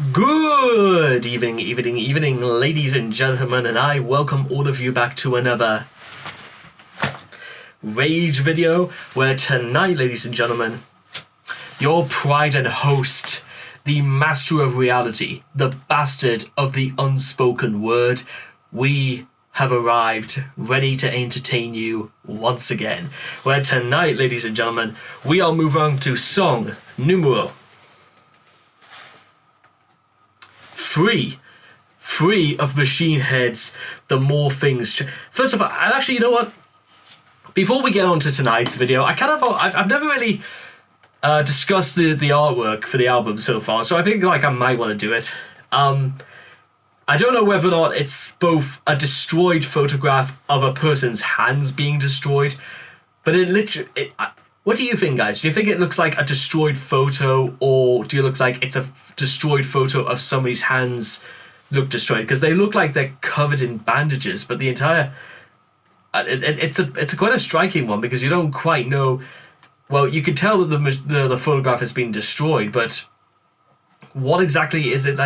Good evening, ladies and gentlemen, and I welcome all of you back to another Rage video, where tonight, ladies and gentlemen, your pride and host, the master of reality, the bastard of the unspoken word, we have arrived, ready to entertain you once again. Where tonight, ladies and gentlemen, we are moving on to song numero 3 of Machine Head's The More Things. First of all, and actually, you know what? Before we get on to tonight's video, I've never really discussed the artwork for the album so far, so I think I might want to do it. I don't know whether or not it's both a destroyed photograph of a person's hands being destroyed, but what do you think, guys? Do you think it looks like a destroyed photo, or do it look like it's a destroyed photo of somebody's hands look destroyed? Because they look like they're covered in bandages, but the entire... It's quite a striking one, because you don't quite know... Well, you can tell that the photograph has been destroyed, but what exactly is it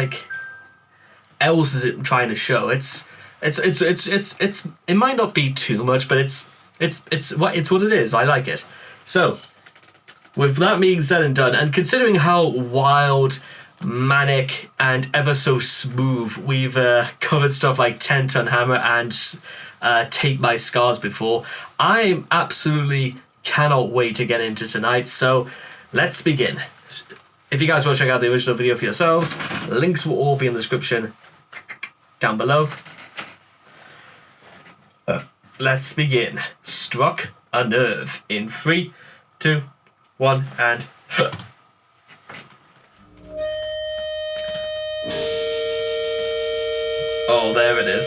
else is it trying to show? It might not be too much, but it's what it is. I like it. So, with that being said and done, and considering how wild, manic, and ever so smooth we've covered stuff like 10 Ton Hammer and Take My Scars before, I absolutely cannot wait to get into tonight. So, let's begin. If you guys want to check out the original video for yourselves, links will all be in the description down below. Let's begin. Struck a nerve in 3, 2, 1, and oh, there it is.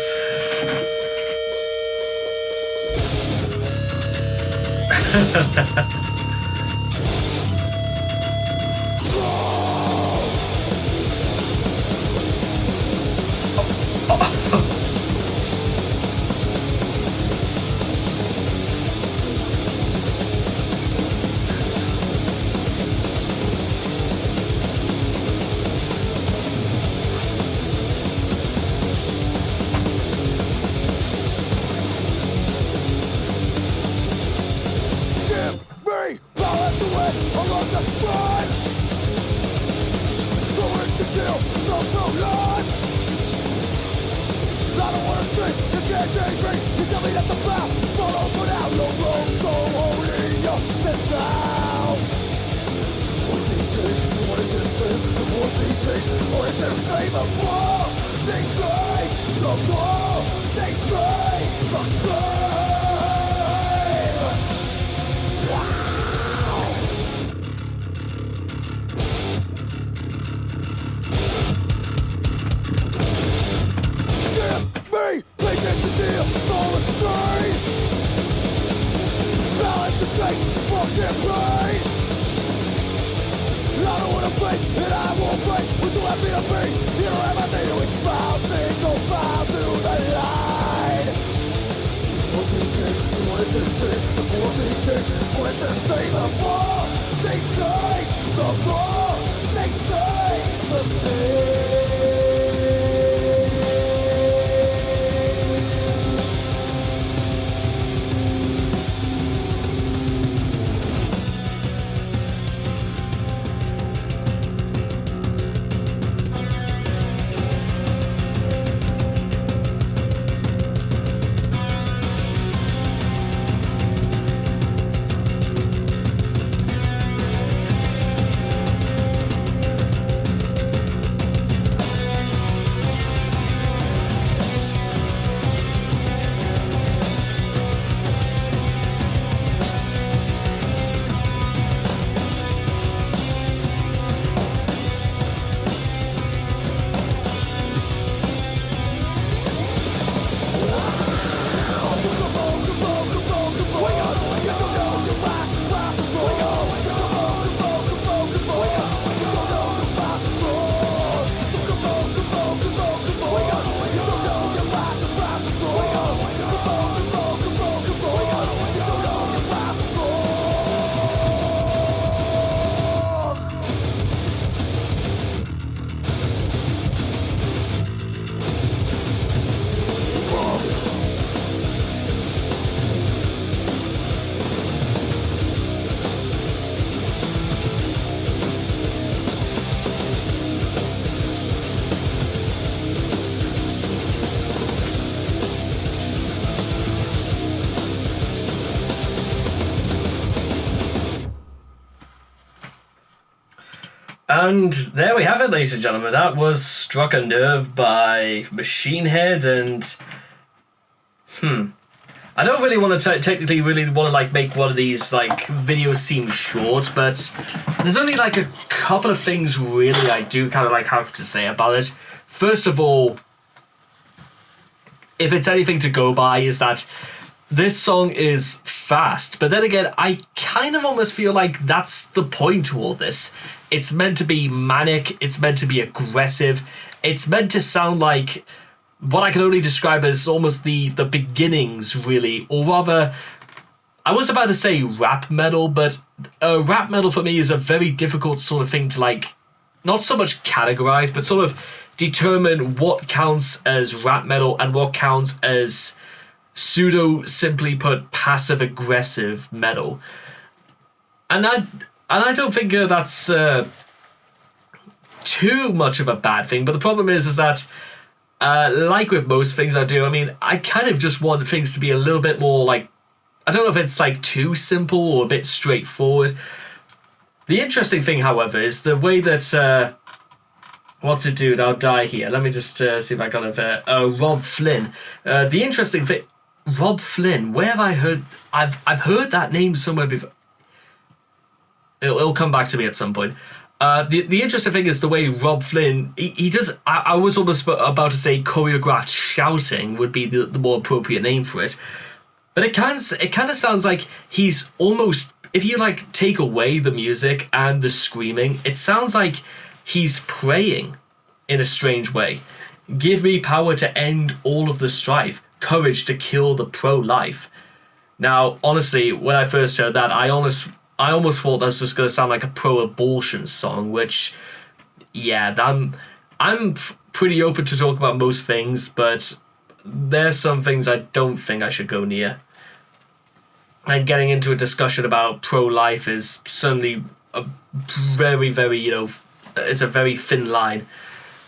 And there we have it, ladies and gentlemen. That was Struck a Nerve by Machine Head, and I don't really want to technically really want to like make one of these like videos seem short, but there's only like a couple of things really I do kind of like have to say about it. First of all, if it's anything to go by, is that this song is fast, but then again, I kind of almost feel like that's the point to all this. It's meant to be manic, it's meant to be aggressive, it's meant to sound like what I can only describe as almost the beginnings, really, or rather, I was about to say rap metal, but rap metal for me is a very difficult sort of thing to like, not so much categorize, but sort of determine what counts as rap metal and what counts as simply put, passive aggressive metal. And I don't think that's too much of a bad thing. But the problem is that, like with most things I do, I mean, I kind of just want things to be a little bit more like, I don't know if it's like too simple or a bit straightforward. The interesting thing, however, is the way that, what's it dude, I'll die here. Let me just see if I kind of, Rob Flynn. The interesting thing, Rob Flynn, where have I heard, I've heard that name somewhere before. It'll come back to me at some point. The interesting thing is the way Rob Flynn, he does, I was almost about to say choreographed shouting would be the more appropriate name for it. But it kind of sounds like he's almost, if you like take away the music and the screaming, it sounds like he's praying in a strange way. Give me power to end all of the strife, courage to kill the pro-life. Now, honestly, when I first heard that, I almost thought that was just going to sound like a pro-abortion song, which, yeah, I'm pretty open to talk about most things, but there's some things I don't think I should go near. And getting into a discussion about pro-life is certainly a very, very, it's a very thin line.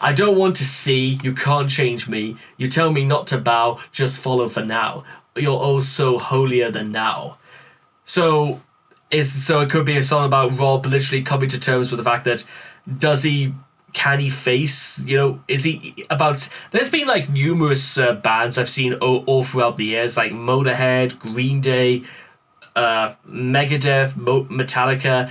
I don't want to see, you can't change me. You tell me not to bow, just follow for now. You're oh so holier than now. So it could be a song about Rob literally coming to terms with the fact that can he face, is he about, there's been like numerous bands I've seen all throughout the years, like Motorhead, Green Day, Megadeth, Metallica,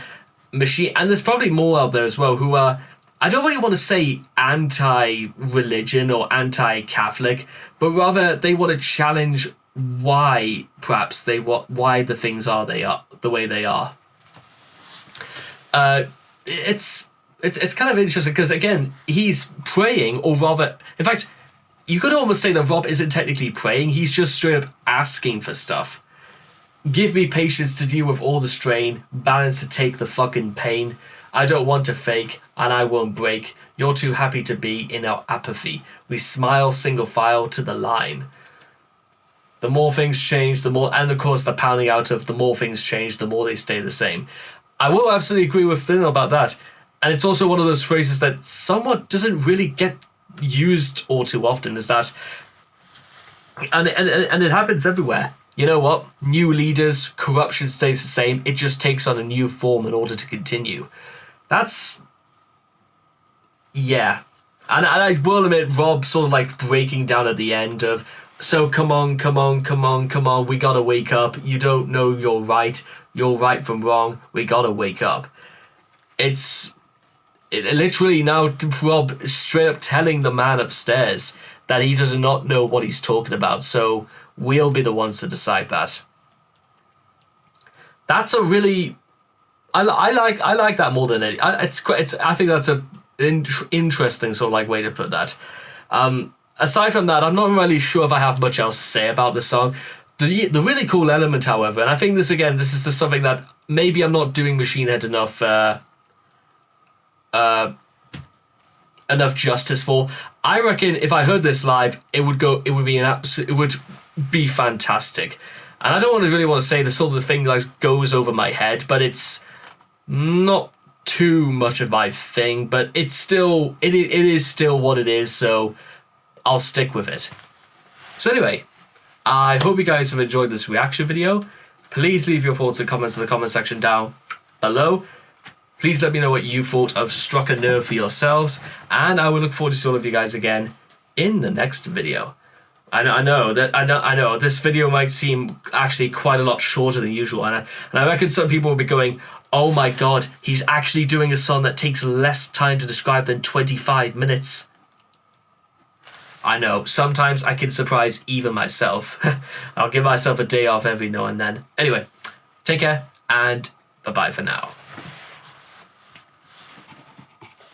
Machine, and there's probably more out there as well who are, I don't really want to say anti-religion or anti-Catholic, but rather they want to challenge why the things are the way they are. It's kind of interesting because again he's praying, or rather, in fact, you could almost say that Rob isn't technically praying. He's just straight up asking for stuff. Give me patience to deal with all the strain, balance to take the fucking pain. I don't want to fake, and I won't break. You're too happy to be in our apathy. We smile single file to the line. The more things change, the more, and of course the pounding out of the more things change, the more they stay the same. I will absolutely agree with Finn about that. And it's also one of those phrases that somewhat doesn't really get used all too often, is that, and it happens everywhere. You know what? New leaders, corruption stays the same. It just takes on a new form in order to continue. That's, yeah. And I will admit, Rob sort of like breaking down at the end of, so come on, we gotta wake up. You don't know you're right from wrong. We gotta wake up. It literally now Rob straight up telling the man upstairs that he does not know what he's talking about. So we'll be the ones to decide that. That's a really, I like that more than any. I think that's a interesting sort of like way to put that. Aside from that, I'm not really sure if I have much else to say about this song. The really cool element, however, and I think this is just something that maybe I'm not doing Machine Head enough justice for. I reckon if I heard this live, it would be fantastic. And I don't really want to say the sort of thing that goes over my head, but it's not too much of my thing, but it is still what it is, so I'll stick with it. So anyway, I hope you guys have enjoyed this reaction video. Please leave your thoughts and comments in the comment section down below. Please let me know what you thought of Struck a Nerve for yourselves, and I will look forward to seeing all of you guys again in the next video. I know this video might seem actually quite a lot shorter than usual, and I reckon some people will be going, oh my god, he's actually doing a song that takes less time to describe than 25 minutes. I know, sometimes I can surprise even myself. I'll give myself a day off every now and then. Anyway, take care, and bye-bye for now.